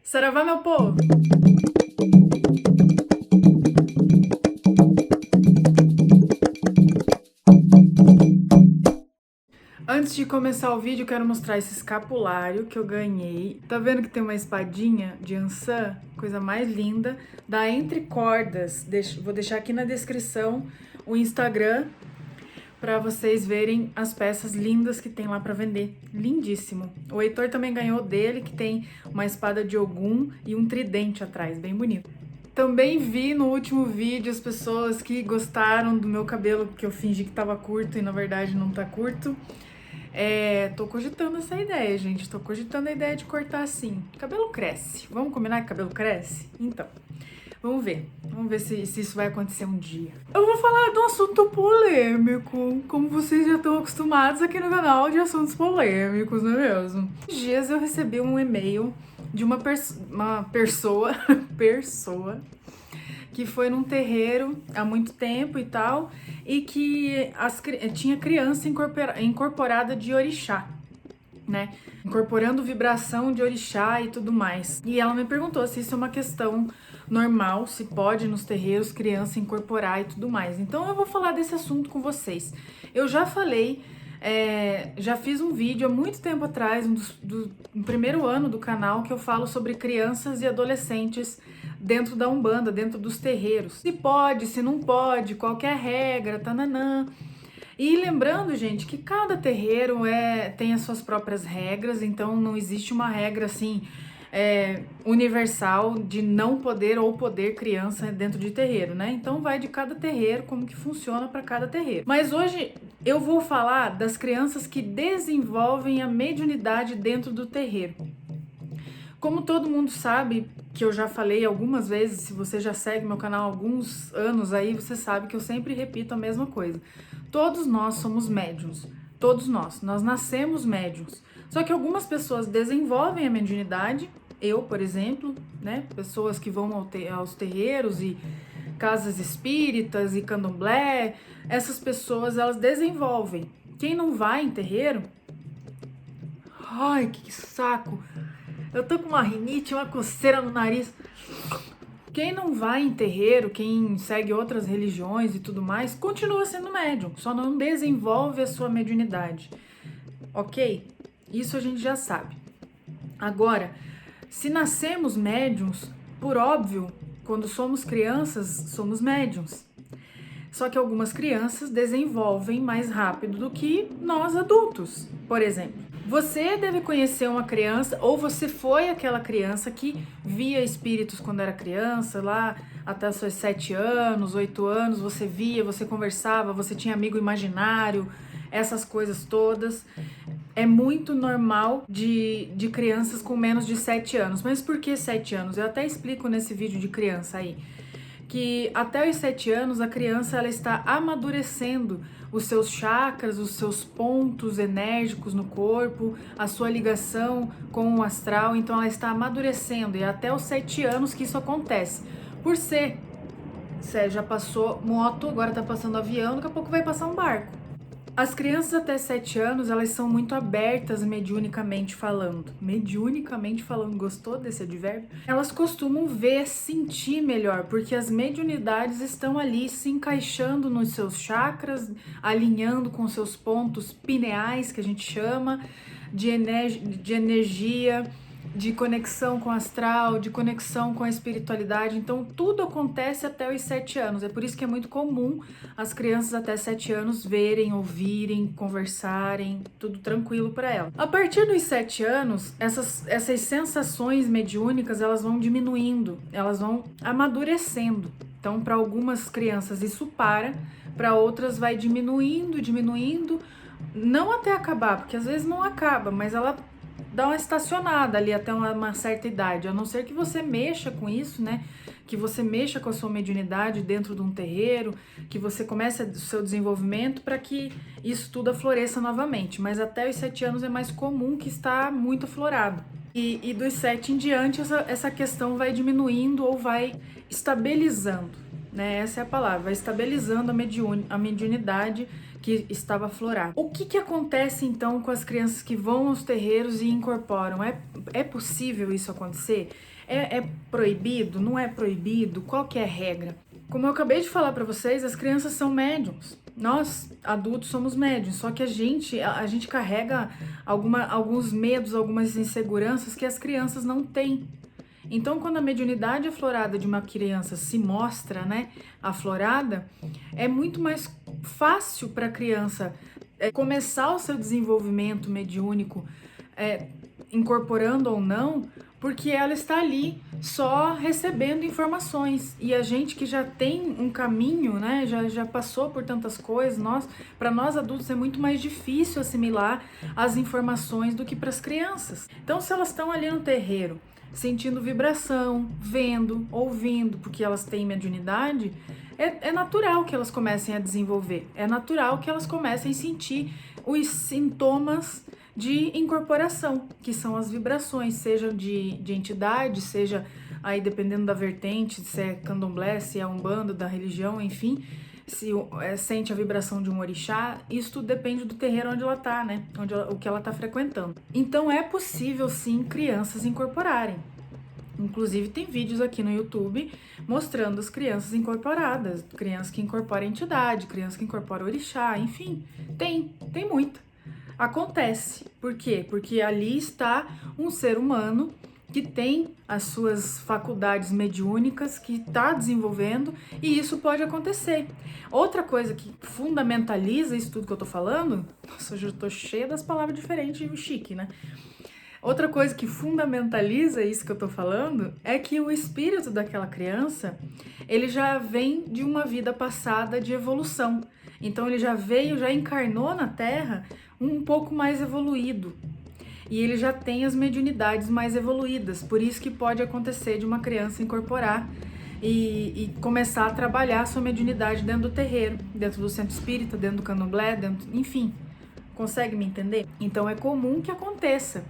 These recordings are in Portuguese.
Saravá, meu povo! Antes de começar o vídeo, eu quero mostrar esse escapulário que eu ganhei. Tá vendo que tem uma espadinha de ançã? Coisa mais linda. Da Entre Cordas. Vou deixar aqui na descrição o Instagram para vocês verem as peças lindas que tem lá para vender. Lindíssimo. O Heitor também ganhou dele, que tem uma espada de Ogum e um tridente atrás, bem bonito. Também vi no último vídeo as pessoas que gostaram do meu cabelo, que eu fingi que tava curto e na verdade não tá curto. Tô cogitando essa ideia, gente. Tô cogitando a ideia de cortar assim. Cabelo cresce. Vamos combinar que cabelo cresce? Então, vamos ver. Vamos ver se isso vai acontecer um dia. Eu vou falar de um assunto polêmico, como vocês já estão acostumados aqui no canal de assuntos polêmicos, não é mesmo? Esses dias eu recebi um e-mail de uma pessoa que foi num terreiro há muito tempo e tal, e que tinha criança incorporada de orixá, né? Incorporando vibração de orixá e tudo mais. E ela me perguntou se isso é uma questão normal, se pode nos terreiros criança incorporar e tudo mais. Então eu vou falar desse assunto com vocês. Eu já falei, já fiz um vídeo há muito tempo atrás, no primeiro ano do canal, que eu falo sobre crianças e adolescentes dentro da Umbanda, dentro dos terreiros. Se pode, se não pode, qualquer regra, tananã. E lembrando, gente, que cada terreiro tem as suas próprias regras, então não existe uma regra assim universal de não poder ou poder criança dentro de terreiro, né? Então vai de cada terreiro, como que funciona para cada terreiro. Mas hoje eu vou falar das crianças que desenvolvem a mediunidade dentro do terreiro. Como todo mundo sabe, que eu já falei algumas vezes, se você já segue meu canal há alguns anos aí, você sabe que eu sempre repito a mesma coisa. Todos nós somos médiuns, todos nós nascemos médiuns. Só que algumas pessoas desenvolvem a mediunidade, eu, por exemplo, né, pessoas que vão aos terreiros e casas espíritas e candomblé, essas pessoas, elas desenvolvem. Quem não vai em terreiro... Ai, que saco! Eu tô com uma rinite, uma coceira no nariz. Quem não vai em terreiro, quem segue outras religiões e tudo mais, continua sendo médium, só não desenvolve a sua mediunidade. Ok? Isso a gente já sabe. Agora, se nascemos médiums, por óbvio, quando somos crianças, somos médiums. Só que algumas crianças desenvolvem mais rápido do que nós adultos, por exemplo. Você deve conhecer uma criança, ou você foi aquela criança que via espíritos quando era criança, lá até os seus 7 anos, 8 anos, você via, você conversava, você tinha amigo imaginário, essas coisas todas. É muito normal de crianças com menos de 7 anos. Mas por que 7 anos? Eu até explico nesse vídeo de criança aí. Que até os 7 anos a criança ela está amadurecendo os seus chakras, os seus pontos enérgicos no corpo, a sua ligação com o astral, então ela está amadurecendo, e é até os 7 anos que isso acontece. Por ser, você já passou moto, agora está passando avião, daqui a pouco vai passar um barco. As crianças até 7 anos, elas são muito abertas mediunicamente falando. Mediunicamente falando, gostou desse advérbio? Elas costumam ver, sentir melhor, porque as mediunidades estão ali se encaixando nos seus chakras, alinhando com seus pontos pineais, que a gente chama, de energia, de conexão com o astral, de conexão com a espiritualidade. Então tudo acontece até os 7 anos. É por isso que é muito comum as crianças até 7 anos verem, ouvirem, conversarem, tudo tranquilo para elas. A partir dos 7 anos, essas sensações mediúnicas, elas vão diminuindo, elas vão amadurecendo. Então para algumas crianças isso para outras vai diminuindo, não até acabar, porque às vezes não acaba, mas ela dá uma estacionada ali até uma certa idade, a não ser que você mexa com isso, né? Que você mexa com a sua mediunidade dentro de um terreiro, que você comece o seu desenvolvimento para que isso tudo afloreça novamente. Mas até os 7 anos é mais comum que está muito aflorado. E dos 7 em diante essa questão vai diminuindo ou vai estabilizando, né? Essa é a palavra, vai estabilizando a mediunidade que estava aflorada. O que acontece então com as crianças que vão aos terreiros e incorporam? É possível isso acontecer? É proibido? Não é proibido? Qual que é a regra? Como eu acabei de falar para vocês, as crianças são médiums. Nós, adultos, somos médiums, só que a gente carrega alguns medos, algumas inseguranças que as crianças não têm. Então, quando a mediunidade aflorada de uma criança se mostra, né, aflorada, é muito mais fácil para a criança começar o seu desenvolvimento mediúnico, incorporando ou não, porque ela está ali só recebendo informações. E a gente que já tem um caminho, né, já passou por tantas coisas, para nós adultos é muito mais difícil assimilar as informações do que para as crianças. Então, se elas estão ali no terreiro, sentindo vibração, vendo, ouvindo, porque elas têm mediunidade, é natural que elas comecem a desenvolver, é natural que elas comecem a sentir os sintomas de incorporação, que são as vibrações, seja de entidade, seja aí dependendo da vertente, se é candomblé, se é umbanda, da religião, enfim, se sente a vibração de um orixá, isso tudo depende do terreiro onde ela tá, né? O que ela tá frequentando. Então é possível sim crianças incorporarem. Inclusive tem vídeos aqui no YouTube mostrando as crianças incorporadas, crianças que incorporam entidade, crianças que incorporam orixá, enfim, tem muita. Acontece. Por quê? Porque ali está um ser humano que tem as suas faculdades mediúnicas, que está desenvolvendo, e isso pode acontecer. Outra coisa que fundamentaliza isso tudo que eu tô falando, nossa, eu já tô cheia das palavras diferentes e chique, né? Outra coisa que fundamentaliza isso que eu tô falando é que o espírito daquela criança, ele já vem de uma vida passada de evolução. Então ele já encarnou na Terra um pouco mais evoluído. E ele já tem as mediunidades mais evoluídas. Por isso que pode acontecer de uma criança incorporar e começar a trabalhar a sua mediunidade dentro do terreiro, dentro do centro espírita, dentro do candomblé, enfim. Consegue me entender? Então é comum que aconteça.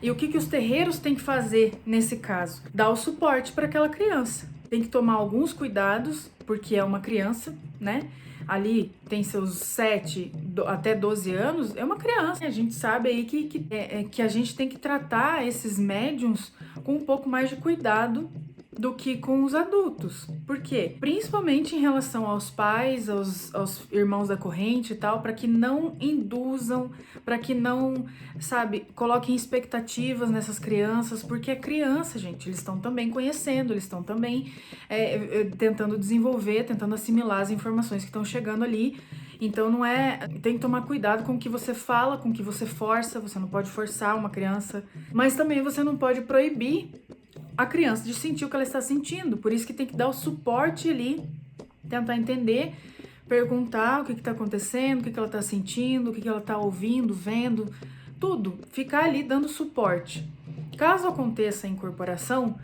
E o que os terreiros têm que fazer nesse caso? Dar o suporte para aquela criança. Tem que tomar alguns cuidados, porque é uma criança, né? Ali tem seus 7 até 12 anos, é uma criança. A gente sabe aí que a gente tem que tratar esses médiums com um pouco mais de cuidado do que com os adultos. Por quê? Principalmente em relação aos pais, aos irmãos da corrente e tal, para que não induzam, para que não, sabe, coloquem expectativas nessas crianças, porque é criança, gente, eles estão também conhecendo, eles estão também tentando desenvolver, tentando assimilar as informações que estão chegando ali. Então tem que tomar cuidado com o que você fala, com o que você força, você não pode forçar uma criança, mas também você não pode proibir a criança de sentir o que ela está sentindo. Por isso que tem que dar o suporte ali, tentar entender, perguntar o que está acontecendo, o que ela está sentindo, o que ela está ouvindo, vendo, tudo. Ficar ali dando suporte. Caso aconteça a incorporação,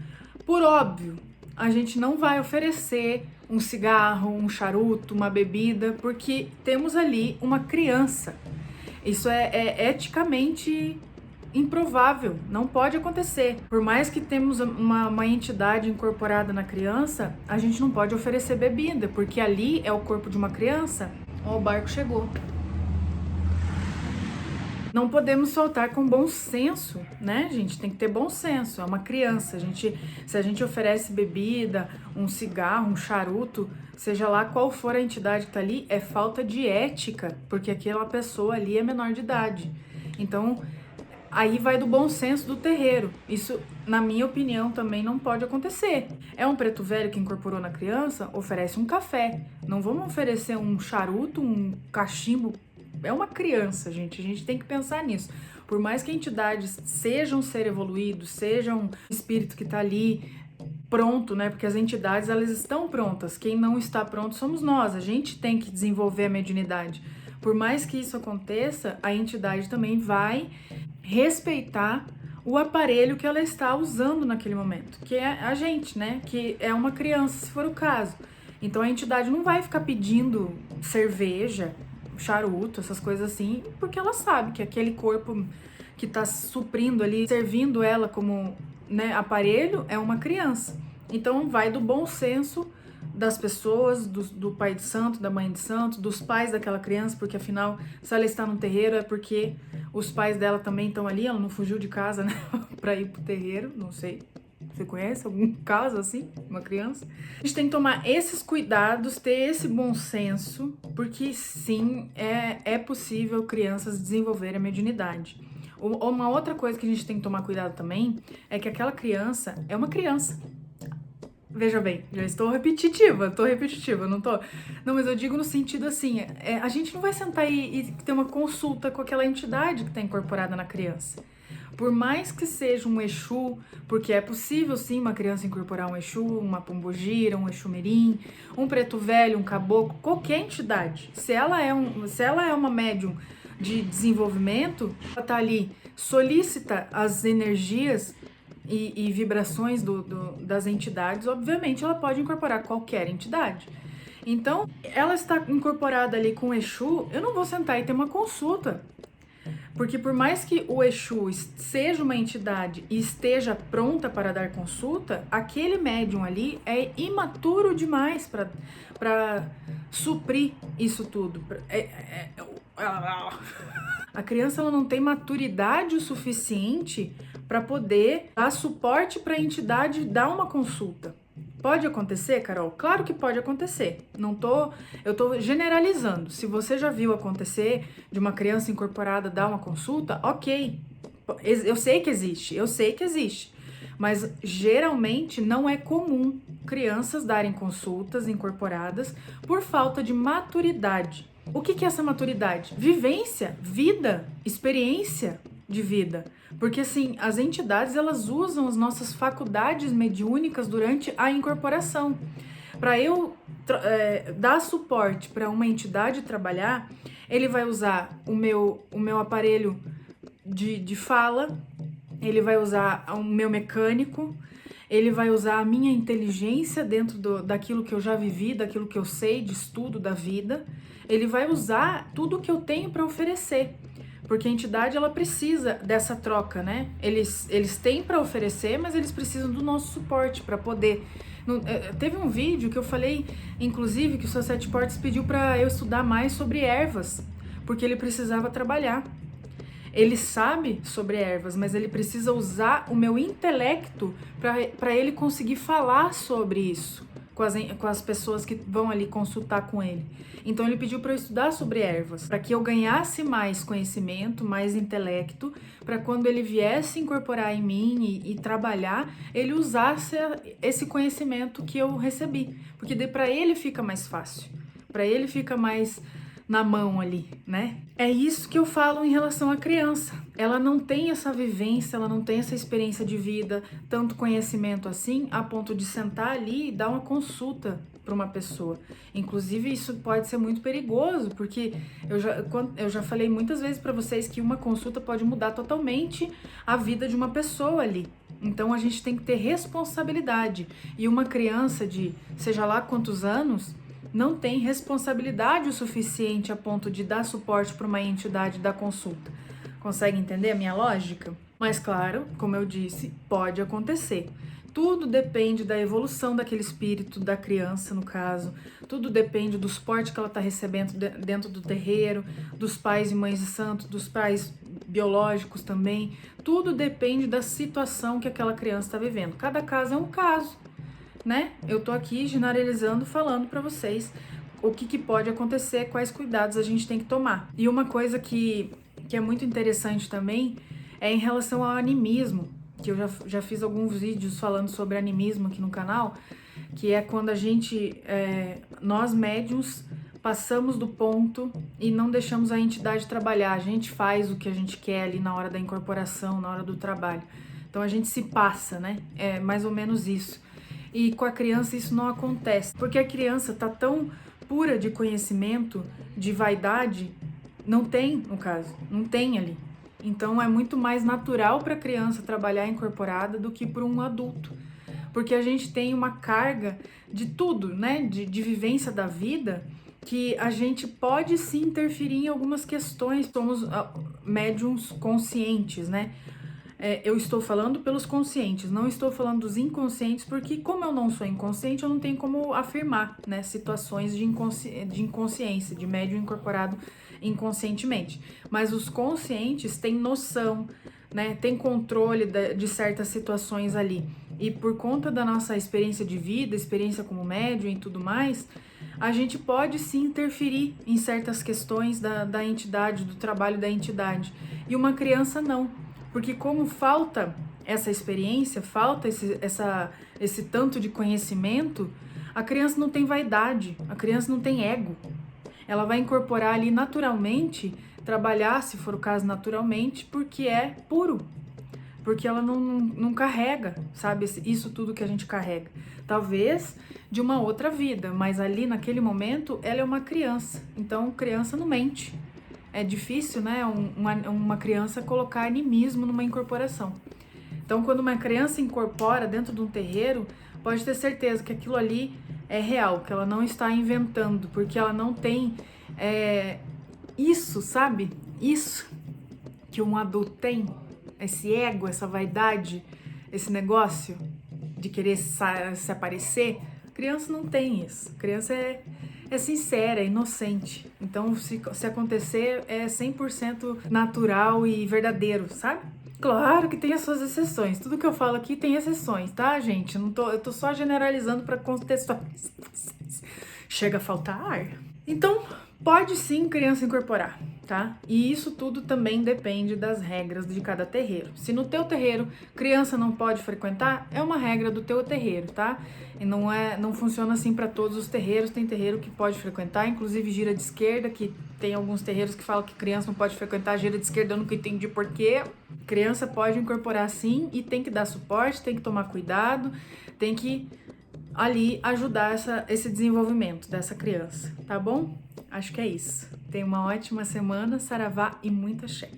por óbvio, a gente não vai oferecer um cigarro, um charuto, uma bebida, porque temos ali uma criança. Isso é eticamente improvável, não pode acontecer. Por mais que temos uma entidade incorporada na criança, a gente não pode oferecer bebida, porque ali é o corpo de uma criança. Ó, o barco chegou. Não podemos faltar com bom senso, né, gente? Tem que ter bom senso, é uma criança. Se a gente oferece bebida, um cigarro, um charuto, seja lá qual for a entidade que tá ali, é falta de ética, porque aquela pessoa ali é menor de idade. Então, aí vai do bom senso do terreiro. Isso, na minha opinião, também não pode acontecer. É um preto velho que incorporou na criança, oferece um café. Não vamos oferecer um charuto, um cachimbo. É uma criança, gente. A gente tem que pensar nisso. Por mais que a entidade seja um ser evoluído, seja um espírito que tá ali pronto, né? Porque as entidades, elas estão prontas. Quem não está pronto somos nós. A gente tem que desenvolver a mediunidade. Por mais que isso aconteça, a entidade também vai respeitar o aparelho que ela está usando naquele momento, que é a gente, né? Que é uma criança, se for o caso. Então a entidade não vai ficar pedindo cerveja, charuto, essas coisas assim, porque ela sabe que aquele corpo que está suprindo ali, servindo ela como, né, aparelho, é uma criança. Então vai do bom senso das pessoas, do pai de santo, da mãe de santo, dos pais daquela criança, porque afinal, se ela está no terreiro é porque os pais dela também estão ali, ela não fugiu de casa, né, pra ir pro terreiro, não sei. Você conhece algum caso assim, uma criança? A gente tem que tomar esses cuidados, ter esse bom senso, porque sim, é possível crianças desenvolverem a mediunidade. Uma outra coisa que a gente tem que tomar cuidado também é que aquela criança é uma criança. Veja bem, já estou repetitiva, não tô. Não, mas eu digo no sentido assim, a gente não vai sentar e ter uma consulta com aquela entidade que está incorporada na criança. Por mais que seja um Exu, porque é possível sim uma criança incorporar um Exu, uma pombogira, um Exu mirim, um preto velho, um caboclo, qualquer entidade. Se ela é uma médium de desenvolvimento, ela tá ali, solicita as energias e vibrações das entidades, obviamente ela pode incorporar qualquer entidade. Então, ela está incorporada ali com o Exu, eu não vou sentar e ter uma consulta. Porque por mais que o Exu seja uma entidade e esteja pronta para dar consulta, aquele médium ali é imaturo demais para suprir isso tudo. A criança ela não tem maturidade o suficiente para poder dar suporte para a entidade dar uma consulta. Pode acontecer, Carol? Claro que pode acontecer. Eu tô generalizando. Se você já viu acontecer de uma criança incorporada dar uma consulta, ok. Eu sei que existe. Mas geralmente não é comum crianças darem consultas incorporadas por falta de maturidade. O que é essa maturidade? Vivência, vida, experiência de vida. Porque assim, as entidades elas usam as nossas faculdades mediúnicas durante a incorporação. Para eu dar suporte para uma entidade trabalhar, ele vai usar o meu aparelho de fala, ele vai usar o meu mecânico, ele vai usar a minha inteligência dentro daquilo que eu já vivi, daquilo que eu sei de estudo da vida. Ele vai usar tudo que eu tenho para oferecer. Porque a entidade, ela precisa dessa troca, né? Eles têm para oferecer, mas eles precisam do nosso suporte para poder... Teve um vídeo que eu falei, inclusive, que o seu Sete Portas pediu para eu estudar mais sobre ervas, porque ele precisava trabalhar. Ele sabe sobre ervas, mas ele precisa usar o meu intelecto para ele conseguir falar sobre isso com as pessoas que vão ali consultar com ele. Então ele pediu para eu estudar sobre ervas, para que eu ganhasse mais conhecimento, mais intelecto, para quando ele viesse incorporar em mim e trabalhar, ele usasse esse conhecimento que eu recebi, porque daí para ele fica mais fácil, para ele fica mais na mão ali, né? É isso que eu falo em relação à criança. Ela não tem essa vivência, ela não tem essa experiência de vida, tanto conhecimento assim, a ponto de sentar ali e dar uma consulta para uma pessoa. Inclusive, isso pode ser muito perigoso, porque eu já falei muitas vezes para vocês que uma consulta pode mudar totalmente a vida de uma pessoa ali. Então, a gente tem que ter responsabilidade. E uma criança de, seja lá quantos anos, não tem responsabilidade o suficiente a ponto de dar suporte para uma entidade da consulta. Consegue entender a minha lógica? Mas claro, como eu disse, pode acontecer. Tudo depende da evolução daquele espírito, da criança no caso. Tudo depende do suporte que ela está recebendo dentro do terreiro, dos pais e mães de santo, dos pais biológicos também. Tudo depende da situação que aquela criança está vivendo. Cada caso é um caso, né? Eu tô aqui generalizando, falando para vocês o que pode acontecer, quais cuidados a gente tem que tomar. E uma coisa que é muito interessante também é em relação ao animismo, que eu já fiz alguns vídeos falando sobre animismo aqui no canal, que é quando a gente, nós médiuns, passamos do ponto e não deixamos a entidade trabalhar, a gente faz o que a gente quer ali na hora da incorporação, na hora do trabalho. Então a gente se passa, né? É mais ou menos isso. E com a criança isso não acontece, porque a criança tá tão pura de conhecimento, de vaidade, não tem, no caso, não tem ali. Então é muito mais natural para a criança trabalhar incorporada do que para um adulto, porque a gente tem uma carga de tudo, né, de vivência da vida, que a gente pode sim interferir em algumas questões, somos médiums conscientes, né? eu estou falando pelos conscientes, não estou falando dos inconscientes, porque como eu não sou inconsciente, eu não tenho como afirmar, né, situações de inconsciência, de médium incorporado inconscientemente. Mas os conscientes têm noção, né, têm controle de certas situações ali. E por conta da nossa experiência de vida, experiência como médium e tudo mais, a gente pode sim interferir em certas questões da entidade, do trabalho da entidade. E uma criança não. Porque como falta essa experiência, falta esse tanto de conhecimento, a criança não tem vaidade, a criança não tem ego. Ela vai incorporar ali naturalmente, trabalhar, se for o caso, naturalmente, porque é puro. Porque ela não carrega, sabe, isso tudo que a gente carrega. Talvez de uma outra vida, mas ali naquele momento ela é uma criança. Então criança não mente. É difícil, né, uma criança colocar animismo numa incorporação. Então, quando uma criança incorpora dentro de um terreiro, pode ter certeza que aquilo ali é real, que ela não está inventando, porque ela não tem isso, sabe? Isso que um adulto tem, esse ego, essa vaidade, esse negócio de querer se aparecer. Criança não tem isso. Criança é sincera, é inocente. Então, se acontecer, é 100% natural e verdadeiro, sabe? Claro que tem as suas exceções. Tudo que eu falo aqui tem exceções, tá, gente? Eu tô só generalizando para contextualizar vocês. Chega a faltar ar. Então, pode sim criança incorporar, tá? E isso tudo também depende das regras de cada terreiro. Se no teu terreiro criança não pode frequentar, é uma regra do teu terreiro, tá? E não funciona assim para todos os terreiros. Tem terreiro que pode frequentar, inclusive gira de esquerda, que tem alguns terreiros que falam que criança não pode frequentar gira de esquerda, eu nunca entendi por quê. Criança pode incorporar sim e tem que dar suporte, tem que tomar cuidado, tem que ali ajudar esse desenvolvimento dessa criança, tá bom? Acho que é isso. Tenha uma ótima semana, saravá e muita axé.